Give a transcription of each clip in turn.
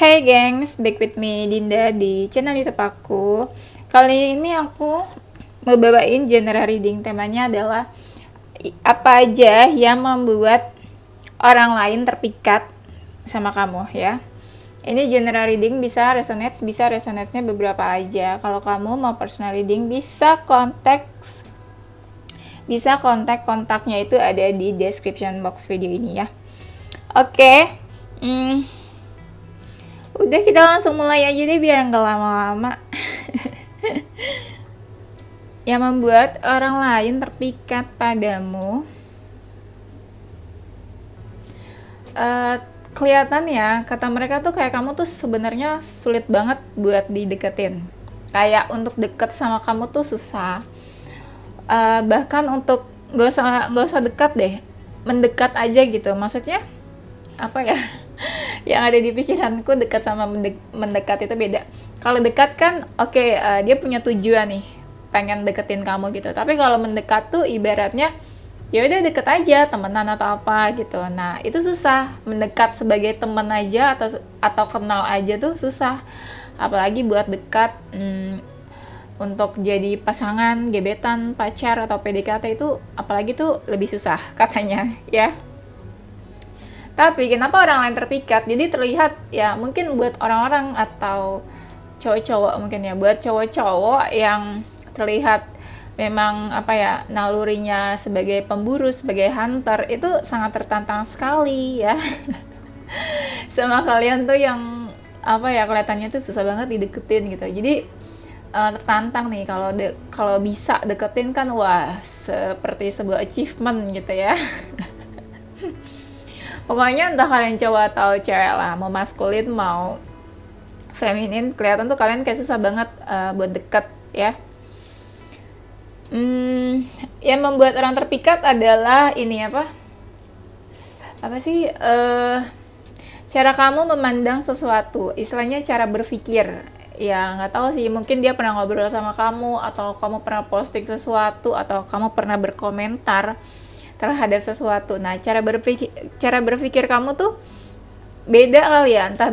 Hey gengs, back with me Dinda di channel YouTube aku. Kali ini aku mau bawain general reading. Temanya adalah apa aja yang membuat orang lain terpikat sama kamu ya. Ini general reading bisa resonate-nya beberapa aja. Kalau kamu mau personal reading bisa kontaknya itu ada di description box video ini ya. Oke. Udah, kita langsung mulai aja deh biar nggak lama-lama. Yang membuat orang lain terpikat padamu, kelihatan ya, kata mereka tuh kayak kamu tuh sebenarnya sulit banget buat dideketin. Kayak untuk deket sama kamu tuh susah. Bahkan untuk gak usah dekat deh, mendekat aja gitu. Maksudnya apa ya? Yang ada di pikiranku dekat sama mendekat itu beda. Kalau dekat kan oke, dia punya tujuan nih, pengen deketin kamu gitu. Tapi kalau mendekat tuh ibaratnya ya udah deket aja, temenan atau apa gitu. Nah itu susah, mendekat sebagai temen aja atau kenal aja tuh susah. Apalagi buat dekat, untuk jadi pasangan, gebetan, pacar atau PDKT itu apalagi tuh lebih susah katanya ya. Tapi kenapa orang lain terpikat? Jadi terlihat ya, mungkin buat orang-orang atau cowok-cowok mungkin ya, buat cowok-cowok yang terlihat memang apa ya, nalurinya sebagai pemburu, sebagai hunter itu sangat tertantang sekali ya. Sama kalian tuh yang apa ya, kelihatannya tuh susah banget dideketin gitu. Jadi tertantang nih kalau bisa deketin kan, wah seperti sebuah achievement gitu ya. Pokoknya entah kalian cowok atau cewek lah, mau maskulin mau feminin, kelihatan tuh kalian kayak susah banget buat deket ya. Yang membuat orang terpikat adalah ini apa sih, cara kamu memandang sesuatu, istilahnya cara berpikir ya. Nggak tahu sih, mungkin dia pernah ngobrol sama kamu, atau kamu pernah posting sesuatu, atau kamu pernah berkomentar terhadap sesuatu. Nah, cara berpikir kamu tuh beda kali ya, entah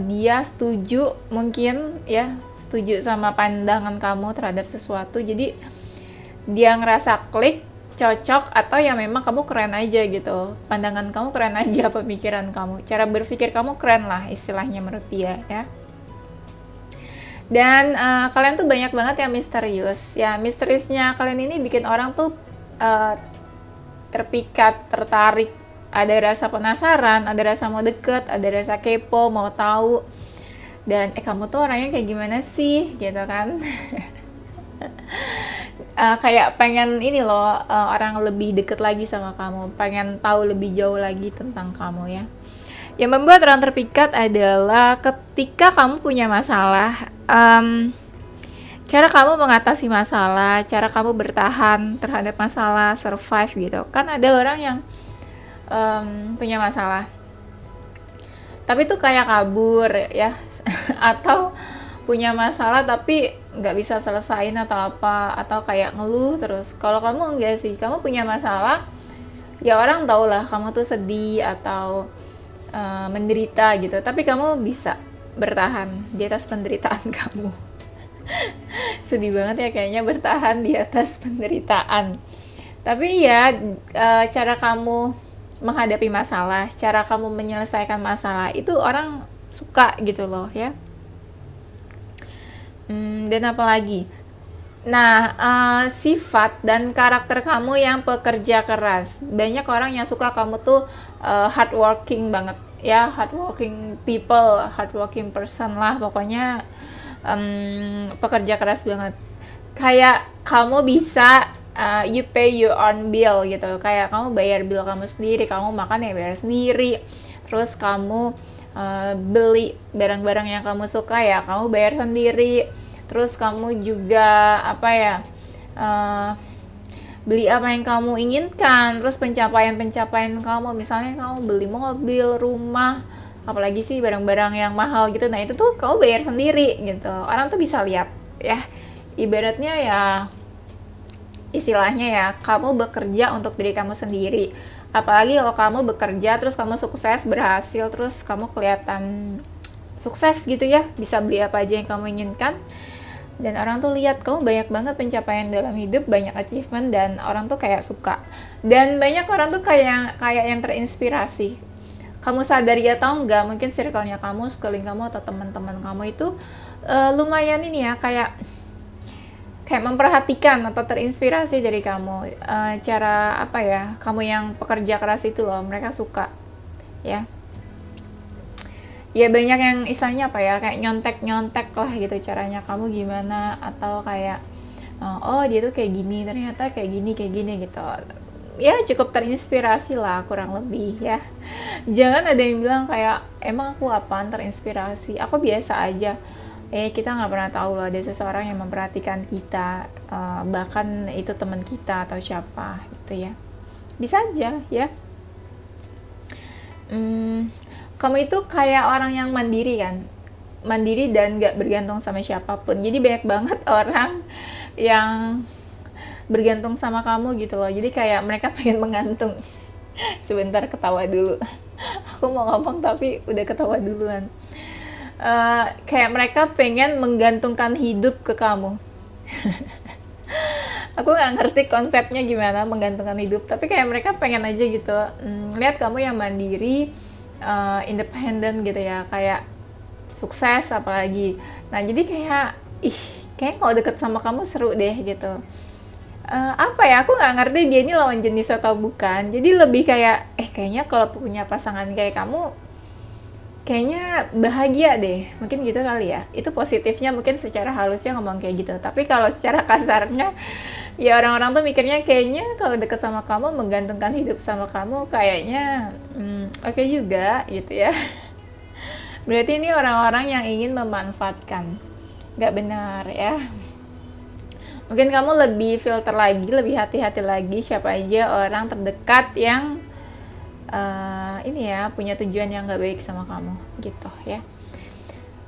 dia setuju mungkin ya, setuju sama pandangan kamu terhadap sesuatu. Jadi dia ngerasa klik, cocok, atau ya memang kamu keren aja gitu. Pandangan kamu keren aja, pemikiran kamu, cara berpikir kamu keren lah istilahnya menurut dia ya. Dan kalian tuh banyak banget yang misterius ya. Misteriusnya kalian ini bikin orang tuh terpikat, tertarik, ada rasa penasaran, ada rasa mau deket, ada rasa kepo, mau tahu. Dan kamu tuh orangnya kayak gimana sih gitu kan. Kayak pengen ini loh, orang lebih deket lagi sama kamu, pengen tahu lebih jauh lagi tentang kamu ya. Yang membuat orang terpikat adalah ketika kamu punya masalah, cara kamu mengatasi masalah, cara kamu bertahan terhadap masalah, survive gitu. Kan ada orang yang punya masalah, tapi tuh kayak kabur ya, atau punya masalah tapi nggak bisa selesain atau apa, atau kayak ngeluh terus. Kalau kamu enggak sih, kamu punya masalah, ya orang tau lah kamu tuh sedih atau menderita gitu, tapi kamu bisa bertahan di atas penderitaan kamu. Sedih banget ya kayaknya bertahan di atas penderitaan. Tapi ya cara kamu menghadapi masalah, cara kamu menyelesaikan masalah itu orang suka gitu loh ya. Dan apalagi, nah sifat dan karakter kamu yang pekerja keras. Banyak orang yang suka kamu tuh hardworking banget ya, hardworking people, hardworking person lah pokoknya. Pekerja keras banget, kayak kamu bisa you pay your own bill gitu, kayak kamu bayar bill kamu sendiri, kamu makan ya bayar sendiri, terus kamu beli barang-barang yang kamu suka ya kamu bayar sendiri, terus kamu juga apa ya, beli apa yang kamu inginkan, terus pencapaian kamu, misalnya kamu beli mobil, rumah, apalagi sih barang-barang yang mahal gitu, nah itu tuh kamu bayar sendiri gitu, orang tuh bisa lihat ya. Ibaratnya ya, istilahnya ya, kamu bekerja untuk diri kamu sendiri, Apalagi kalau kamu bekerja terus kamu sukses, berhasil, terus kamu kelihatan sukses gitu ya, bisa beli apa aja yang kamu inginkan, dan orang tuh lihat kamu banyak banget pencapaian dalam hidup, banyak achievement, dan orang tuh kayak suka, dan banyak orang tuh kayak yang terinspirasi. Kamu sadari atau enggak, mungkin circle-nya kamu, sekeliling kamu, atau teman-teman kamu itu lumayan ini ya, kayak memperhatikan atau terinspirasi dari kamu. Cara apa ya, kamu yang pekerja keras itu loh, mereka suka ya. Ya banyak yang istilahnya apa ya, kayak nyontek lah gitu caranya kamu gimana, atau kayak oh dia tuh kayak gini, ternyata kayak gini gitu. Ya cukup terinspirasi lah kurang lebih ya. Jangan ada yang bilang kayak emang aku apaan terinspirasi, aku biasa aja. Kita nggak pernah tahu loh, ada seseorang yang memperhatikan kita, bahkan itu teman kita atau siapa gitu ya, bisa aja ya. Kamu itu kayak orang yang mandiri dan nggak bergantung sama siapapun. Jadi banyak banget orang yang bergantung sama kamu gitu loh, jadi kayak mereka pengen menggantung. Sebentar, ketawa dulu. Aku mau ngomong tapi udah ketawa duluan. Kayak mereka pengen menggantungkan hidup ke kamu. Aku nggak ngerti konsepnya gimana menggantungkan hidup, tapi kayak mereka pengen aja gitu, lihat kamu yang mandiri, independen gitu ya, kayak sukses apalagi. Nah jadi kayak kalau deket sama kamu seru deh gitu. Apa ya, aku nggak ngerti dia ini lawan jenis atau bukan. Jadi lebih kayak kayaknya kalau punya pasangan kayak kamu kayaknya bahagia deh, mungkin gitu kali ya. Itu positifnya, mungkin secara halusnya ngomong kayak gitu, tapi kalau secara kasarnya ya orang-orang tuh mikirnya kayaknya kalau deket sama kamu, menggantungkan hidup sama kamu, kayaknya oke juga gitu ya. Berarti ini orang-orang yang ingin memanfaatkan. Nggak benar ya. Mungkin kamu lebih filter lagi, lebih hati-hati lagi siapa aja orang terdekat yang ini ya, punya tujuan yang gak baik sama kamu gitu ya.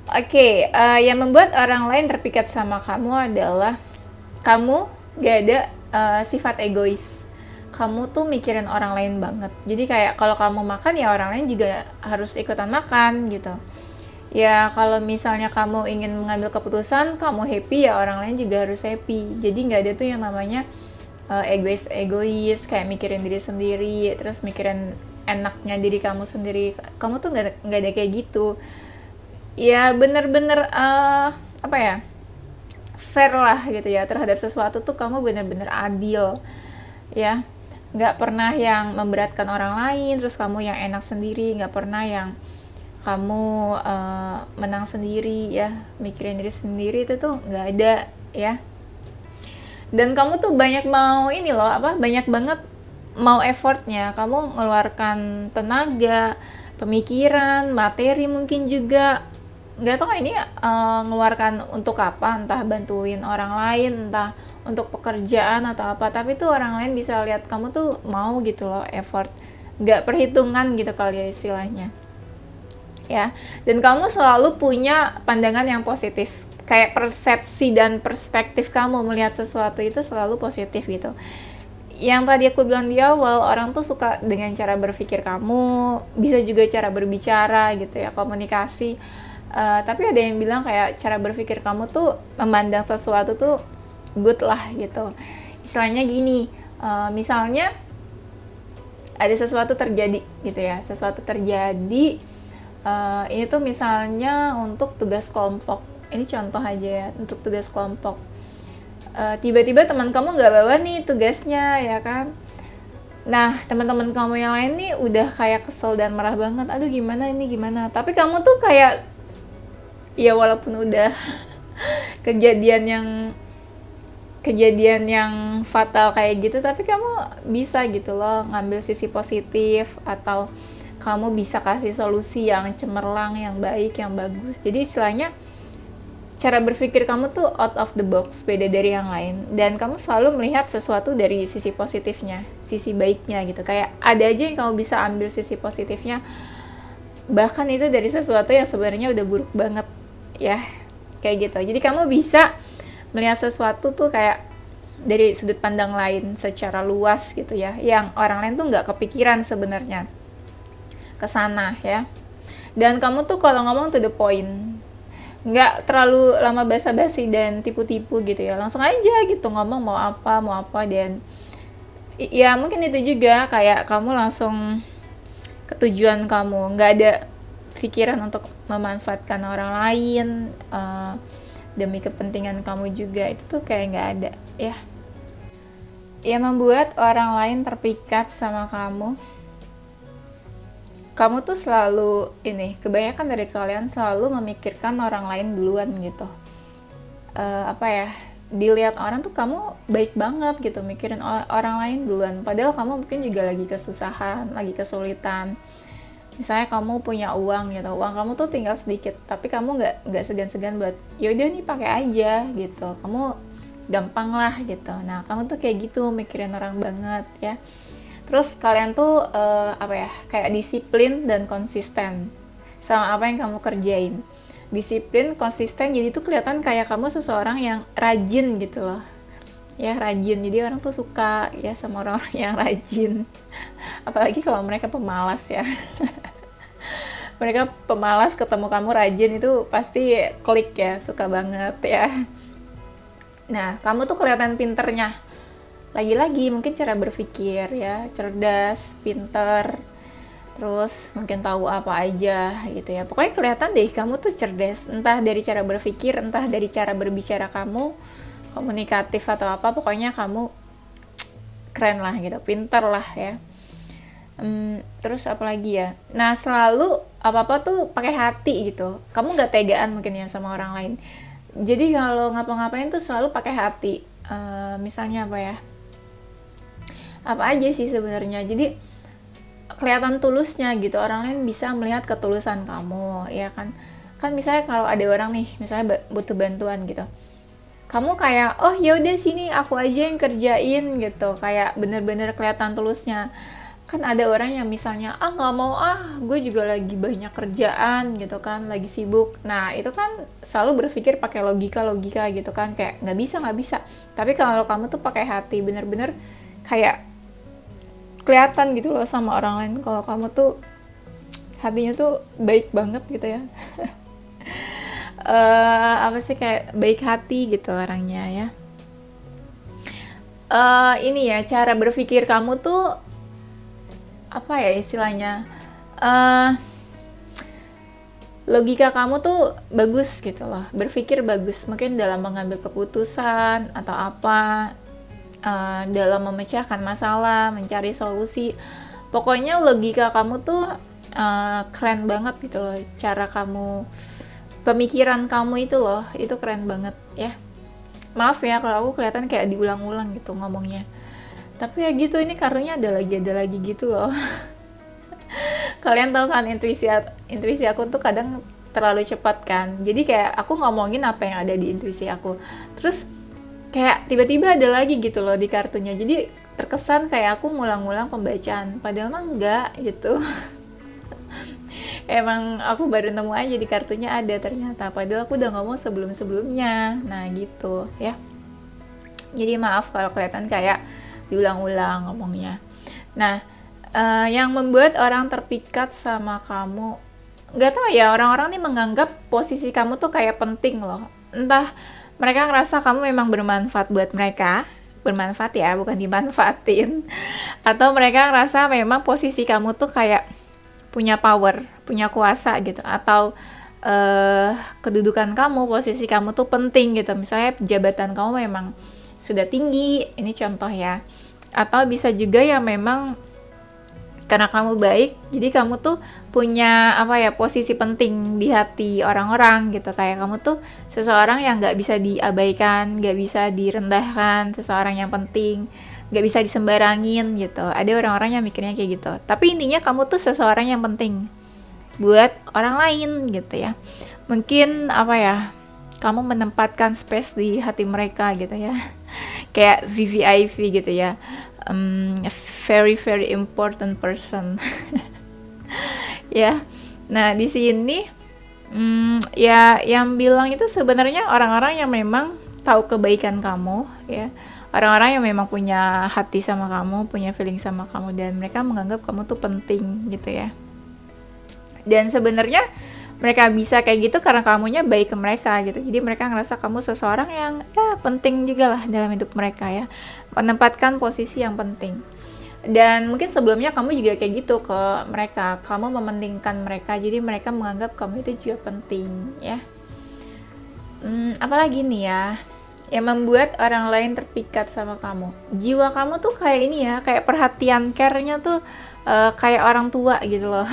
Oke, yang membuat orang lain terpikat sama kamu adalah kamu gak ada sifat egois. Kamu tuh mikirin orang lain banget. Jadi kayak kalau kamu makan ya orang lain juga harus ikutan makan gitu. Ya kalau misalnya kamu ingin mengambil keputusan, kamu happy ya orang lain juga harus happy. Jadi gak ada tuh yang namanya egois, kayak mikirin diri sendiri, terus mikirin enaknya diri kamu sendiri. Kamu tuh nggak ada kayak gitu ya, bener-bener apa ya, fair lah gitu ya, terhadap sesuatu tuh kamu bener-bener adil ya, nggak pernah yang memberatkan orang lain terus kamu yang enak sendiri, nggak pernah yang kamu menang sendiri ya, mikirin diri sendiri, itu tuh nggak ada ya. Dan kamu tuh banyak banget mau effortnya, kamu mengeluarkan tenaga, pemikiran, materi mungkin juga, nggak tahu ini ngeluarkan untuk apa, entah bantuin orang lain, entah untuk pekerjaan atau apa, tapi tuh orang lain bisa lihat kamu tuh mau gitu loh effort, nggak perhitungan gitu kali ya istilahnya ya. Dan kamu selalu punya pandangan yang positif, kayak persepsi dan perspektif kamu melihat sesuatu itu selalu positif gitu. Yang tadi aku bilang di awal, orang tuh suka dengan cara berpikir kamu, bisa juga cara berbicara gitu ya, komunikasi. Tapi ada yang bilang kayak cara berpikir kamu tuh memandang sesuatu tuh good lah gitu. Istilahnya gini, misalnya ada sesuatu terjadi gitu ya, ini tuh misalnya untuk tugas kelompok. Ini contoh aja ya, untuk tugas kelompok. Tiba-tiba teman kamu nggak bawa nih tugasnya ya kan. Nah teman-teman kamu yang lain nih udah kayak kesel dan marah banget, aduh gimana, tapi kamu tuh kayak ya walaupun udah kejadian yang fatal kayak gitu, tapi kamu bisa gitu loh ngambil sisi positif, atau kamu bisa kasih solusi yang cemerlang, yang baik, yang bagus. Jadi istilahnya cara berpikir kamu tuh out of the box, beda dari yang lain, dan kamu selalu melihat sesuatu dari sisi positifnya, sisi baiknya gitu. Kayak ada aja yang kamu bisa ambil sisi positifnya, bahkan itu dari sesuatu yang sebenarnya udah buruk banget ya, kayak gitu. Jadi kamu bisa melihat sesuatu tuh kayak dari sudut pandang lain secara luas gitu ya, yang orang lain tuh nggak kepikiran sebenarnya ke sana ya. Dan kamu tuh kalau ngomong to the point, nggak terlalu lama basa-basi dan tipu-tipu gitu ya, langsung aja gitu ngomong mau apa. Dan ya mungkin itu juga kayak kamu langsung ke tujuan kamu, nggak ada pikiran untuk memanfaatkan orang lain demi kepentingan kamu juga. Itu tuh kayak nggak ada ya. Ya membuat orang lain terpikat sama kamu tuh selalu ini, kebanyakan dari kalian selalu memikirkan orang lain duluan gitu. Apa ya, dilihat orang tuh kamu baik banget gitu, mikirin orang lain duluan, padahal kamu mungkin juga lagi kesusahan, lagi kesulitan. Misalnya kamu punya uang gitu, uang kamu tuh tinggal sedikit, tapi kamu nggak segan-segan buat yaudah nih pakai aja gitu, kamu gampang lah gitu. Nah kamu tuh kayak gitu mikirin orang banget ya. Terus kalian tuh apa ya, kayak disiplin dan konsisten sama apa yang kamu kerjain. Disiplin, konsisten, jadi tuh kelihatan kayak kamu seseorang yang rajin gitu loh ya, rajin. Jadi orang tuh suka ya sama orang-orang yang rajin. Apalagi kalau mereka pemalas ya. Mereka pemalas ketemu kamu rajin itu pasti klik ya, suka banget ya. Nah kamu tuh kelihatan pinternya, lagi-lagi mungkin cara berpikir ya, cerdas, pinter, terus mungkin tahu apa aja gitu ya. Pokoknya kelihatan deh kamu tuh cerdas, entah dari cara berpikir, entah dari cara berbicara kamu, komunikatif atau apa, pokoknya kamu keren lah gitu, pinter lah ya. Terus apa lagi ya, nah selalu apa-apa tuh pakai hati gitu, kamu nggak tegaan mungkin ya sama orang lain. Jadi kalau ngapa-ngapain tuh selalu pakai hati. Misalnya apa ya, apa aja sih sebenarnya, jadi kelihatan tulusnya gitu, orang lain bisa melihat ketulusan kamu ya kan. Kan misalnya kalau ada orang nih misalnya butuh bantuan gitu, kamu kayak oh ya udah sini aku aja yang kerjain gitu, kayak bener-bener kelihatan tulusnya. Kan ada orang yang misalnya nggak mau, gue juga lagi banyak kerjaan gitu kan, lagi sibuk. Nah itu kan selalu berpikir pakai logika gitu kan, kayak nggak bisa. Tapi kalau kamu tuh pakai hati, bener-bener kayak kelihatan gitu loh sama orang lain kalau kamu tuh hatinya tuh baik banget gitu ya. Apa sih, kayak baik hati gitu orangnya ya. Ini ya, cara berpikir kamu tuh apa ya istilahnya, logika kamu tuh bagus gitu loh, berpikir bagus, mungkin dalam mengambil keputusan atau apa, dalam memecahkan masalah, mencari solusi. Pokoknya logika kamu tuh keren banget gitu loh, cara kamu, pemikiran kamu itu loh, itu keren banget ya. Maaf ya kalau aku kelihatan kayak diulang-ulang gitu ngomongnya, tapi ya gitu, ini karunya ada lagi gitu loh. Kalian tahu kan intuisi aku tuh kadang terlalu cepat kan, jadi kayak aku ngomongin apa yang ada di intuisi aku, terus kayak tiba-tiba ada lagi gitu loh di kartunya, jadi terkesan kayak aku ngulang-ngulang pembacaan, padahal mah enggak gitu. Emang aku baru nemu aja di kartunya ada ternyata, padahal aku udah ngomong sebelum-sebelumnya. Nah gitu ya, jadi maaf kalau kelihatan kayak diulang-ulang ngomongnya. Nah, yang membuat orang terpikat sama kamu, nggak tahu ya, orang-orang nih menganggap posisi kamu tuh kayak penting loh. Entah mereka ngerasa kamu memang bermanfaat buat mereka, bermanfaat ya, bukan dimanfaatin. Atau mereka ngerasa memang posisi kamu tuh kayak punya power, punya kuasa gitu. Atau kedudukan kamu, posisi kamu tuh penting gitu. Misalnya jabatan kamu memang sudah tinggi, ini contoh ya. Atau bisa juga ya memang karena kamu baik, jadi kamu tuh punya apa ya, posisi penting di hati orang-orang gitu. Kayak kamu tuh seseorang yang nggak bisa diabaikan, nggak bisa direndahkan, seseorang yang penting, nggak bisa disembarangin gitu. Ada orang-orang yang mikirnya kayak gitu. Tapi intinya kamu tuh seseorang yang penting buat orang lain gitu ya. Mungkin apa ya, kamu menempatkan space di hati mereka gitu ya. Kayak VVIP gitu ya. Very important person. Ya. Nah, di sini ya yang bilang itu sebenarnya orang-orang yang memang tahu kebaikan kamu ya. orang-orang yang memang punya hati sama kamu, punya feeling sama kamu, dan mereka menganggap kamu tuh penting gitu ya. Dan sebenarnya mereka bisa kayak gitu karena kamunya baik ke mereka gitu. Jadi mereka ngerasa kamu seseorang yang ya penting juga lah dalam hidup mereka ya, menempatkan posisi yang penting. Dan mungkin sebelumnya kamu juga kayak gitu ke mereka, kamu mementingkan mereka, jadi mereka menganggap kamu itu juga penting ya. Apalagi nih ya, yang membuat orang lain terpikat sama kamu. Jiwa kamu tuh kayak ini ya, kayak perhatian care-nya tuh kayak orang tua gitu loh.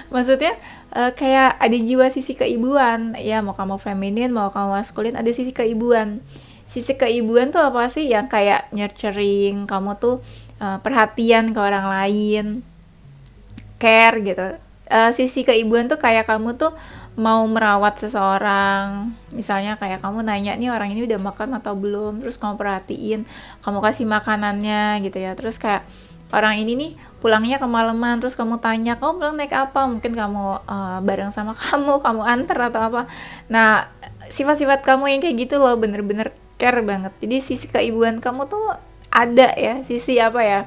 Maksudnya kayak ada jiwa sisi keibuan ya, mau kamu feminin mau kamu maskulin, ada sisi keibuan. Sisi keibuan tuh apa sih? Yang kayak nurturing, kamu tuh perhatian ke orang lain, care gitu. Sisi keibuan tuh kayak kamu tuh mau merawat seseorang, misalnya kayak kamu nanya nih orang ini udah makan atau belum, terus kamu perhatiin, kamu kasih makanannya gitu ya. Terus kayak orang ini nih pulangnya kemalaman, terus kamu tanya, kamu pulang naik apa, mungkin kamu bareng sama kamu antar atau apa. Nah, sifat-sifat kamu yang kayak gitu loh, bener-bener care banget. Jadi sisi keibuan kamu tuh ada ya, sisi apa ya,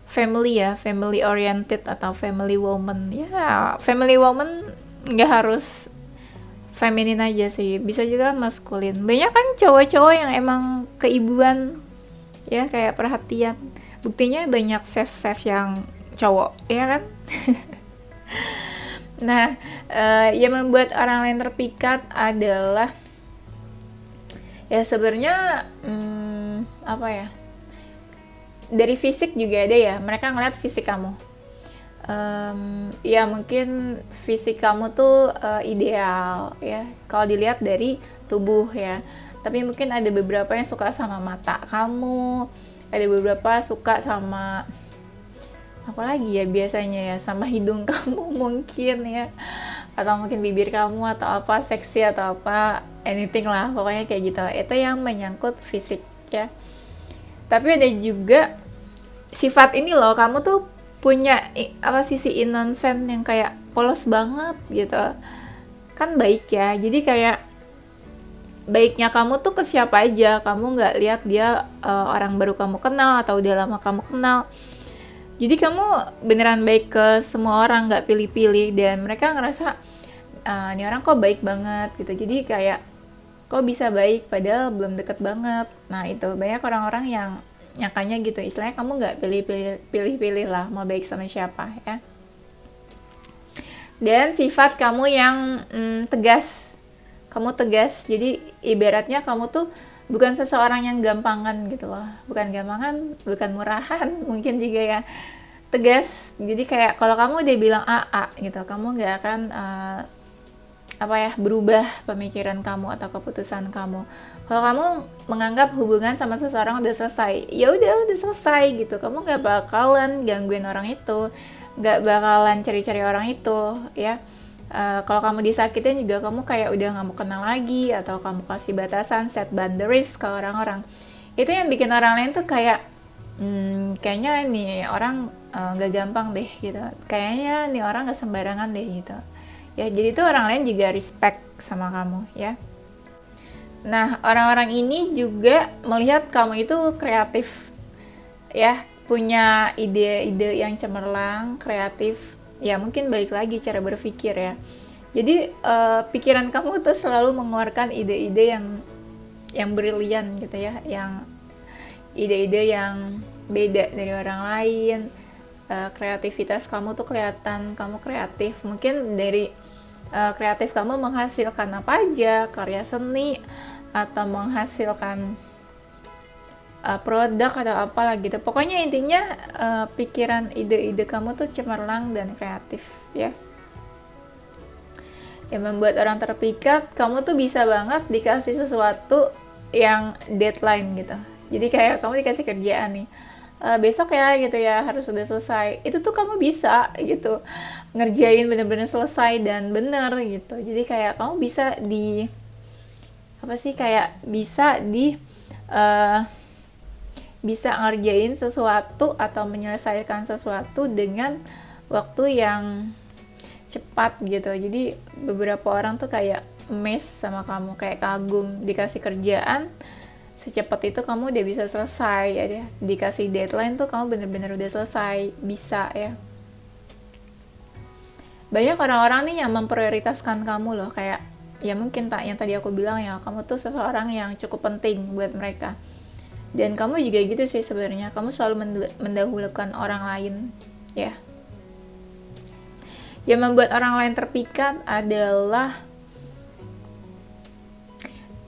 family ya, family oriented atau family woman ya. Family woman nggak harus feminin aja sih, bisa juga maskulin. Banyak kan cowok-cowok yang emang keibuan ya, kayak perhatian. Buktinya banyak chef-chef yang cowok ya kan. Nah, yang membuat orang lain terpikat adalah ya sebenarnya apa ya, dari fisik juga ada ya, mereka ngeliat fisik kamu. Ya mungkin fisik kamu tuh ideal ya kalau dilihat dari tubuh ya, tapi mungkin ada beberapa yang suka sama mata kamu, ada beberapa suka sama apa lagi ya, biasanya ya sama hidung kamu mungkin ya, atau mungkin bibir kamu atau apa, seksi atau apa, anything lah pokoknya kayak gitu. Itu yang menyangkut fisik ya. Tapi ada juga sifat ini loh, kamu tuh punya apa, sisi innocent yang kayak polos banget gitu kan, baik ya. Jadi kayak baiknya kamu tuh ke siapa aja, kamu nggak lihat dia orang baru kamu kenal atau udah lama kamu kenal. Jadi kamu beneran baik ke semua orang, nggak pilih-pilih, dan mereka ngerasa ini orang kok baik banget gitu. Jadi kayak kok bisa baik padahal belum deket banget. Nah itu banyak orang-orang yang nyakanya gitu, istilahnya kamu nggak pilih-pilih lah mau baik sama siapa ya. Dan sifat kamu yang tegas, kamu tegas, jadi ibaratnya kamu tuh bukan seseorang yang gampangan gitu loh, bukan gampangan, bukan murahan mungkin juga ya, tegas. Jadi kayak kalau kamu udah bilang A gitu, kamu nggak akan apa ya, berubah pemikiran kamu atau keputusan kamu. Kalau kamu menganggap hubungan sama seseorang udah selesai, ya udah selesai gitu. Kamu nggak bakalan gangguin orang itu, nggak bakalan cari-cari orang itu ya. Kalau kamu disakitin juga kamu kayak udah nggak mau kenal lagi, atau kamu kasih batasan, set boundaries ke orang-orang. Itu yang bikin orang lain tuh kayak kayaknya nih orang nggak gampang deh gitu, kayaknya nih orang nggak sembarangan deh gitu ya. Jadi tuh orang lain juga respect sama kamu ya. Nah, orang-orang ini juga melihat kamu itu kreatif ya, punya ide-ide yang cemerlang, kreatif ya. Mungkin balik lagi cara berpikir ya. Jadi pikiran kamu tuh selalu mengeluarkan ide-ide yang brilian gitu ya, yang ide-ide yang beda dari orang lain. Kreativitas kamu tuh kelihatan kamu kreatif. Mungkin dari kreatif kamu menghasilkan apa aja, karya seni atau menghasilkan produk atau apalah gitu. Pokoknya intinya pikiran, ide-ide kamu tuh cemerlang dan kreatif ya. Yang membuat orang terpikat, kamu tuh bisa banget dikasih sesuatu yang deadline gitu. Jadi kayak kamu dikasih kerjaan nih, besok ya gitu ya, harus sudah selesai. Itu tuh kamu bisa gitu ngerjain bener-bener selesai dan bener gitu. Jadi kayak kamu bisa bisa ngerjain sesuatu atau menyelesaikan sesuatu dengan waktu yang cepat gitu. Jadi beberapa orang tuh kayak amazed sama kamu, kayak kagum dikasih kerjaan secepat itu kamu udah bisa selesai ya, dikasih deadline tuh kamu bener-bener udah selesai, bisa ya. Banyak orang-orang nih yang memprioritaskan kamu loh, kayak ya mungkin tak yang tadi aku bilang ya, kamu tuh seseorang yang cukup penting buat mereka. Dan kamu juga gitu sih sebenarnya, kamu selalu mendahulukan orang lain ya. Yang membuat orang lain terpikat adalah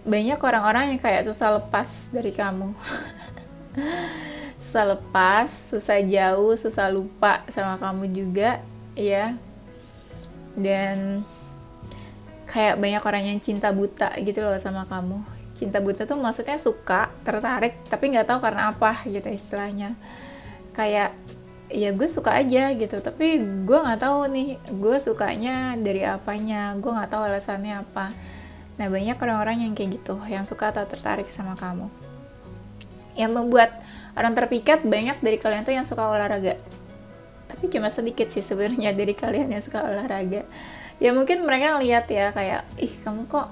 banyak orang-orang yang kayak susah lepas dari kamu. Susah lepas, susah jauh, susah lupa sama kamu juga ya. Dan kayak banyak orang yang cinta buta gitu loh sama kamu. Cinta buta tuh maksudnya suka, tertarik, tapi nggak tahu karena apa gitu istilahnya. Kayak ya gue suka aja gitu, tapi gue nggak tahu nih gue sukanya dari apanya, gue nggak tahu alasannya apa. Nah banyak orang-orang yang kayak gitu, yang suka atau tertarik sama kamu. Yang membuat orang terpikat banyak dari kalian tuh yang suka olahraga. Tapi cuma sedikit sih sebenarnya dari kalian yang suka olahraga. Ya mungkin mereka lihat ya kayak, ih kamu kok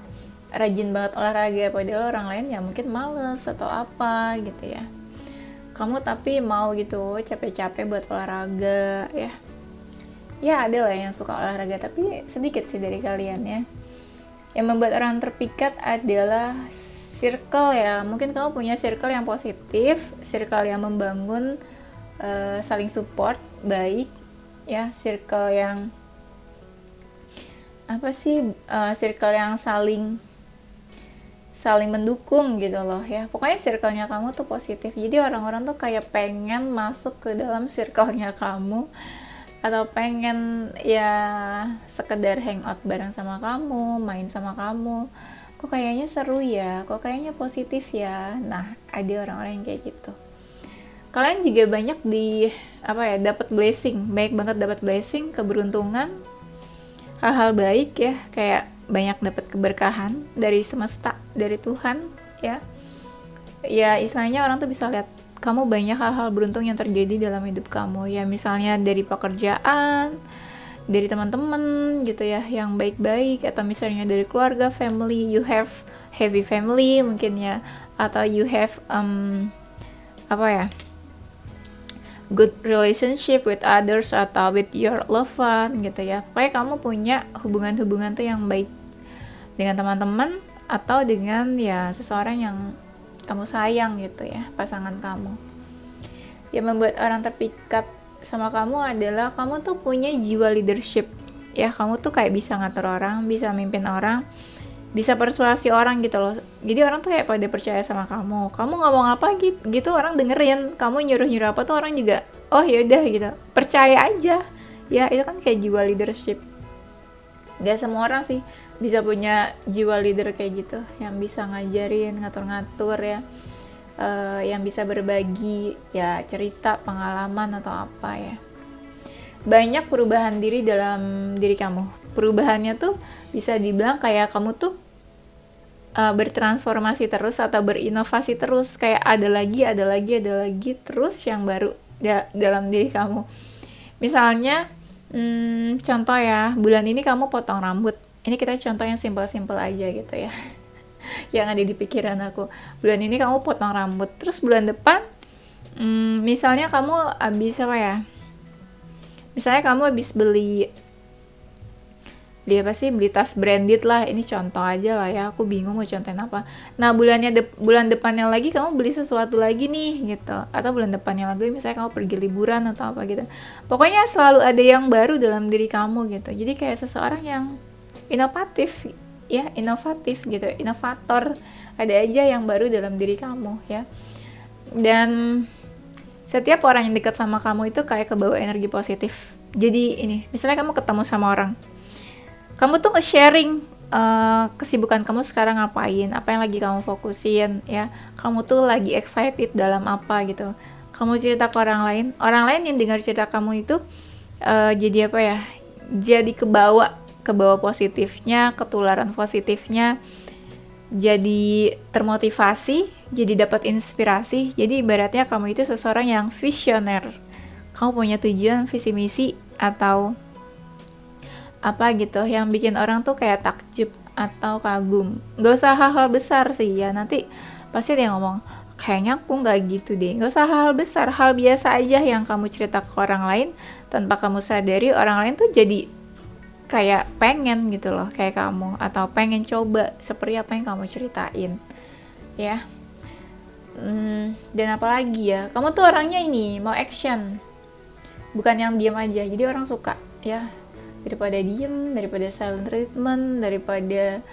rajin banget olahraga, padahal orang lain ya mungkin males atau apa gitu ya. Kamu tapi mau gitu capek-capek buat olahraga ya. Ya ada lah yang suka olahraga, tapi sedikit sih dari kalian ya. Yang membuat orang terpikat adalah circle ya. Mungkin kamu punya circle yang positif, circle yang membangun, saling support, baik ya, circle yang apa sih, circle yang saling mendukung gitu loh ya. Pokoknya circle-nya kamu tuh positif. Jadi orang-orang tuh kayak pengen masuk ke dalam circle-nya kamu, atau pengen ya sekedar hangout bareng sama kamu, main sama kamu. Kok kayaknya seru ya, kok kayaknya positif ya. Nah, ada orang-orang yang kayak gitu. Kalian juga banyak dapat blessing, baik banget dapat blessing, keberuntungan, hal-hal baik ya, kayak banyak dapat keberkahan dari semesta, dari Tuhan ya. Ya istilahnya orang tuh bisa lihat kamu banyak hal-hal beruntung yang terjadi dalam hidup kamu ya, misalnya dari pekerjaan, dari teman-teman gitu ya yang baik-baik, atau misalnya dari keluarga, family, you have heavy family mungkin ya, atau you have good relationship with others atau with your loved one gitu ya. Pokoknya kamu punya hubungan-hubungan tuh yang baik dengan teman-teman atau dengan ya seseorang yang kamu sayang gitu ya, pasangan kamu. Yang membuat orang terpikat sama kamu adalah kamu tuh punya jiwa leadership ya. Kamu tuh kayak bisa ngatur orang, bisa mimpin orang, bisa persuasi orang gitu loh. Jadi orang tuh kayak pada percaya sama kamu. Kamu ngomong apa gitu orang dengerin. Kamu nyuruh-nyuruh apa tuh orang juga oh yaudah gitu, percaya aja ya. Itu kan kayak jiwa leadership. Gak semua orang sih bisa punya jiwa leader kayak gitu, yang bisa ngajarin, ngatur-ngatur ya, yang bisa berbagi ya cerita, pengalaman atau apa ya. Banyak perubahan diri dalam diri kamu. Perubahannya tuh bisa dibilang kayak kamu tuh bertransformasi terus atau berinovasi terus, kayak ada lagi terus yang baru dalam diri kamu. Misalnya contoh ya, bulan ini kamu potong rambut. Ini kita contoh yang simpel-simpel aja gitu ya. Yang ada di pikiran aku. Bulan ini kamu potong rambut, terus bulan depan misalnya kamu habis Misalnya kamu habis beli tas branded lah. Ini contoh aja lah ya, aku bingung mau contohin apa. Nah bulan depannya lagi kamu beli sesuatu lagi nih gitu, atau bulan depannya lagi misalnya kamu pergi liburan atau apa gitu. Pokoknya selalu ada yang baru dalam diri kamu gitu. Jadi kayak seseorang yang inovatif gitu, inovator. Ada aja yang baru dalam diri kamu ya. Dan setiap orang yang dekat sama kamu itu kayak kebawa energi positif. Jadi misalnya kamu ketemu sama orang, kamu tuh nge-sharing kesibukan kamu sekarang ngapain, apa yang lagi kamu fokusin ya. Kamu tuh lagi excited dalam apa gitu. Kamu cerita ke orang lain yang dengar cerita kamu itu jadi jadi kebawa positifnya, ketularan positifnya, jadi termotivasi, jadi dapat inspirasi. Jadi ibaratnya kamu itu seseorang yang visioner. Kamu punya tujuan, visi misi atau apa gitu yang bikin orang tuh kayak takjub atau kagum. Gak usah hal-hal besar sih ya, nanti pasti dia ngomong, kayaknya aku nggak gitu deh. Nggak usah hal besar, hal biasa aja yang kamu cerita ke orang lain tanpa kamu sadari, orang lain tuh jadi kayak pengen gitu loh kayak kamu, atau pengen coba seperti apa yang kamu ceritain ya. Dan apalagi ya, kamu tuh orangnya ini mau action, bukan yang diam aja. Jadi orang suka ya, daripada diem, daripada silent treatment, daripada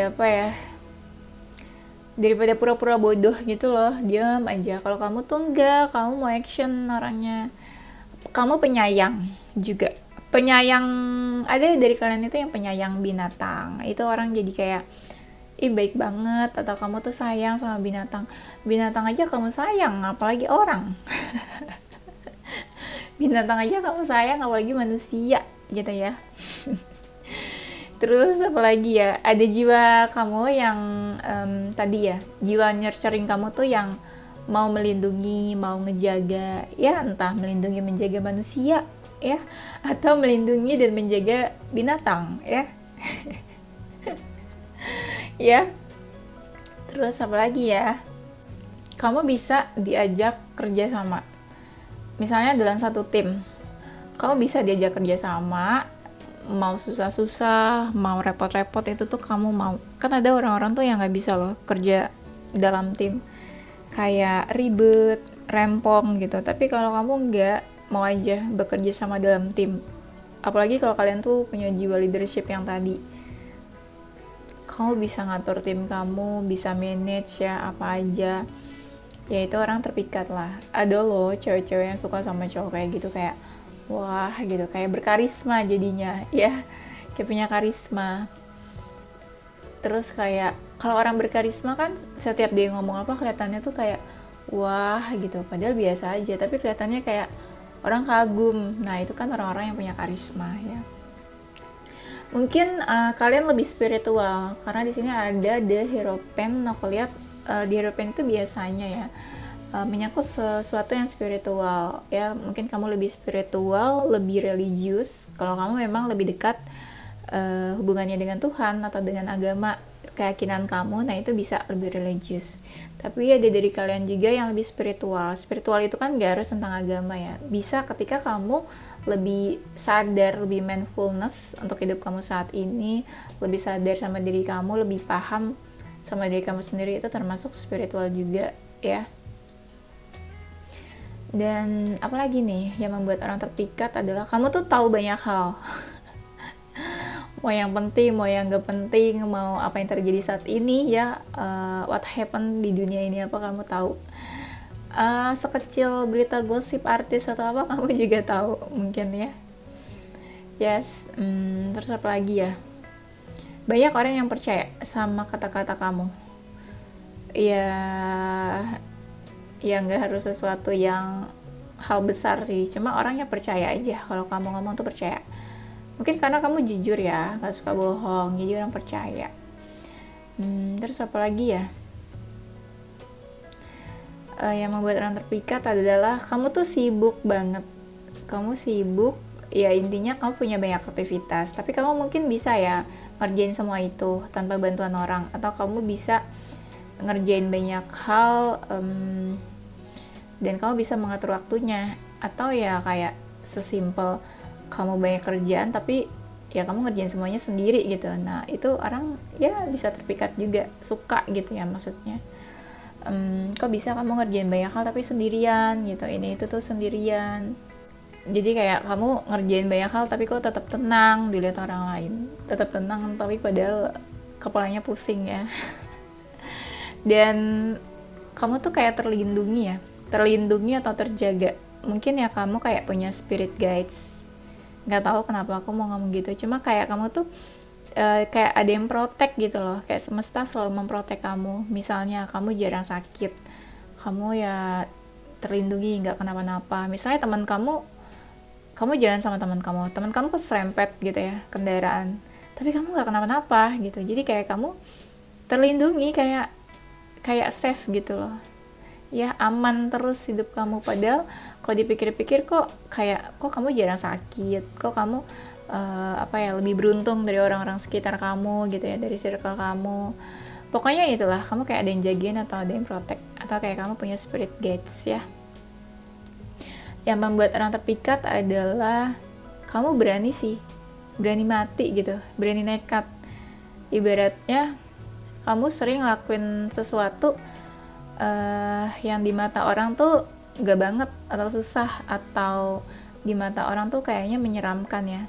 apa ya, daripada pura-pura bodoh gitu loh, diam aja. Kalau kamu tuh enggak, kamu mau action orangnya. Kamu penyayang juga, penyayang. Ada dari kalian itu yang penyayang binatang, itu orang jadi kayak ih baik banget, atau kamu tuh sayang sama binatang. Binatang aja kamu sayang, apalagi orang. Binatang aja kamu sayang, apalagi manusia gitu ya. Terus apalagi ya, ada jiwa kamu yang tadi ya, jiwa nurturing kamu tuh yang mau melindungi, mau ngejaga, ya entah melindungi menjaga manusia ya, atau melindungi dan menjaga binatang ya. Ya, terus apa lagi ya, kamu bisa diajak kerja sama, misalnya dalam satu tim, kamu bisa diajak kerja sama, mau susah-susah, mau repot-repot, itu tuh kamu mau. Kan ada orang-orang tuh yang nggak bisa loh kerja dalam tim, kayak ribet, rempong gitu. Tapi kalau kamu nggak, mau aja bekerja sama dalam tim, apalagi kalau kalian tuh punya jiwa leadership yang tadi, kamu bisa ngatur tim kamu, bisa manage ya apa aja ya, itu orang terpikat lah. Ada loh cewek-cewek yang suka sama cowok kayak gitu, kayak wah gitu, kayak berkarisma jadinya ya, kayak punya karisma. Terus kayak kalau orang berkarisma kan setiap dia ngomong apa kelihatannya tuh kayak wah gitu, padahal biasa aja tapi kelihatannya kayak orang kagum. Nah itu kan orang-orang yang punya karisma ya. Mungkin kalian lebih spiritual karena di sini ada The Hierophant. Aku lihat di Hierophant itu biasanya ya menyangkut sesuatu yang spiritual ya. Mungkin kamu lebih spiritual, lebih religius kalau kamu memang lebih dekat hubungannya dengan Tuhan atau dengan agama keyakinan kamu. Nah itu bisa lebih religius. Tapi ada dari kalian juga yang lebih spiritual. Spiritual itu kan gak harus tentang agama ya, bisa ketika kamu lebih sadar, lebih mindfulness untuk hidup kamu saat ini, lebih sadar sama diri kamu, lebih paham sama diri kamu sendiri, itu termasuk spiritual juga ya. Dan apalagi nih yang membuat orang terpikat adalah kamu tuh tahu banyak hal. Mau yang penting, mau yang gak penting, mau apa yang terjadi saat ini ya, what happened di dunia ini apa kamu tahu. Sekecil berita gosip artis atau apa kamu juga tahu mungkin ya. Yes, terus apa lagi ya, banyak orang yang percaya sama kata-kata kamu ya. Ya nggak harus sesuatu yang hal besar sih, cuma orangnya percaya aja kalau kamu ngomong tuh percaya. Mungkin karena kamu jujur ya, nggak suka bohong, jadi orang percaya. Terus apa lagi ya, yang membuat orang terpikat adalah kamu tuh sibuk banget. Kamu sibuk ya, intinya kamu punya banyak aktivitas, tapi kamu mungkin bisa ya ngerjain semua itu tanpa bantuan orang, atau kamu bisa ngerjain banyak hal dan kamu bisa mengatur waktunya. Atau ya kayak sesimpel kamu banyak kerjaan tapi ya kamu ngerjain semuanya sendiri gitu. Nah itu orang ya bisa terpikat juga, suka gitu ya maksudnya. Kok bisa kamu ngerjain banyak hal tapi sendirian gitu, ini itu tuh sendirian. Jadi kayak kamu ngerjain banyak hal tapi kok tetap tenang dilihat orang lain, tetap tenang tapi padahal kepalanya pusing ya. Dan kamu tuh kayak terlindungi atau terjaga. Mungkin ya kamu kayak punya spirit guides, nggak tahu kenapa aku mau ngomong gitu, cuma kayak kamu tuh kayak ada yang protect gitu loh, kayak semesta selalu memprotek kamu. Misalnya kamu jarang sakit, kamu ya terlindungi, nggak kenapa-napa. Misalnya kamu jalan sama teman kamu keserempet gitu ya kendaraan, tapi kamu nggak kenapa-napa gitu. Jadi kayak kamu terlindungi, kayak safe gitu loh ya, aman terus hidup kamu. Padahal kalau dipikir-pikir kok kamu jarang sakit, kok kamu lebih beruntung dari orang-orang sekitar kamu gitu ya, dari circle kamu. Pokoknya itulah, kamu kayak ada yang jagain atau ada yang protect, atau kayak kamu punya spirit guides ya. Yang membuat orang terpikat adalah kamu berani mati gitu, berani nekat. Ibaratnya kamu sering lakuin sesuatu yang di mata orang tuh gak banget atau susah, atau di mata orang tuh kayaknya menyeramkan ya,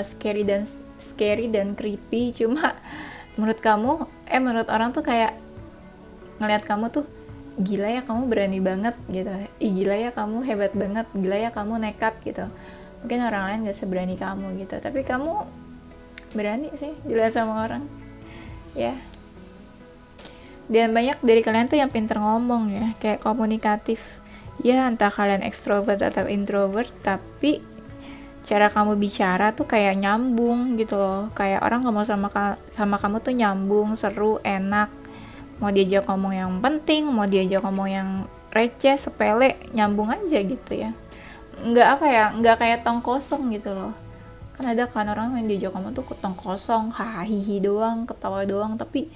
scary dan creepy. Cuma menurut orang tuh kayak ngelihat kamu tuh gila ya, kamu berani banget gitu, gila ya kamu hebat banget, gila ya kamu nekat gitu. Mungkin orang lain gak seberani kamu gitu, tapi kamu berani sih dilihat sama orang ya. Dan banyak dari kalian tuh yang pinter ngomong ya, kayak komunikatif ya, entah kalian ekstrovert atau introvert, tapi cara kamu bicara tuh kayak nyambung gitu loh, kayak orang ngomong sama kamu tuh nyambung, seru, enak. Mau diajak ngomong yang penting, mau diajak ngomong yang receh, sepele, nyambung aja gitu ya. Nggak kayak tong kosong gitu loh. Kan ada kan orang yang diajak ngomong tuh tong kosong, hahihi doang, ketawa doang, tapi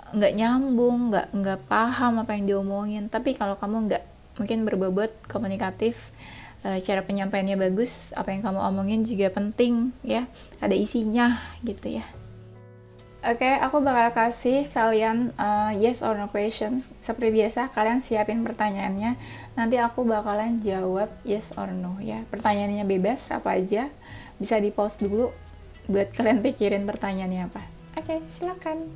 nggak nyambung, nggak paham apa yang diomongin. Tapi kalau kamu nggak mungkin berbobot, komunikatif, cara penyampaiannya bagus, apa yang kamu omongin juga penting ya, ada isinya gitu ya. Oke, aku bakal kasih kalian yes or no question. Seperti biasa, kalian siapin pertanyaannya. Nanti aku bakalan jawab yes or no ya. Pertanyaannya bebas, apa aja. Bisa di pause dulu buat kalian pikirin pertanyaannya apa. Oke, silakan.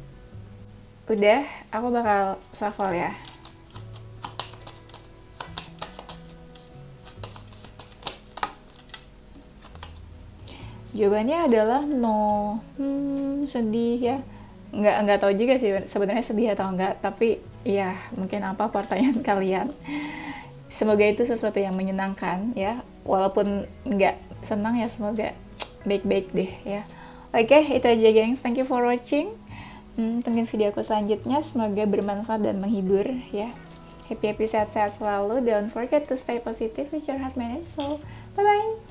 Udah, aku bakal shuffle ya. Jawabannya adalah no. Sedih ya. Nggak tahu juga sih sebenarnya sedih atau enggak, tapi ya mungkin apa pertanyaan kalian. Semoga itu sesuatu yang menyenangkan ya. Walaupun nggak senang ya, semoga baik-baik deh ya. Oke, itu aja gengs. Thank you for watching. Tungguin video aku selanjutnya, semoga bermanfaat dan menghibur ya. Happy sehat-sehat selalu. Don't forget to stay positive with your heart, mind, and soul. Bye bye.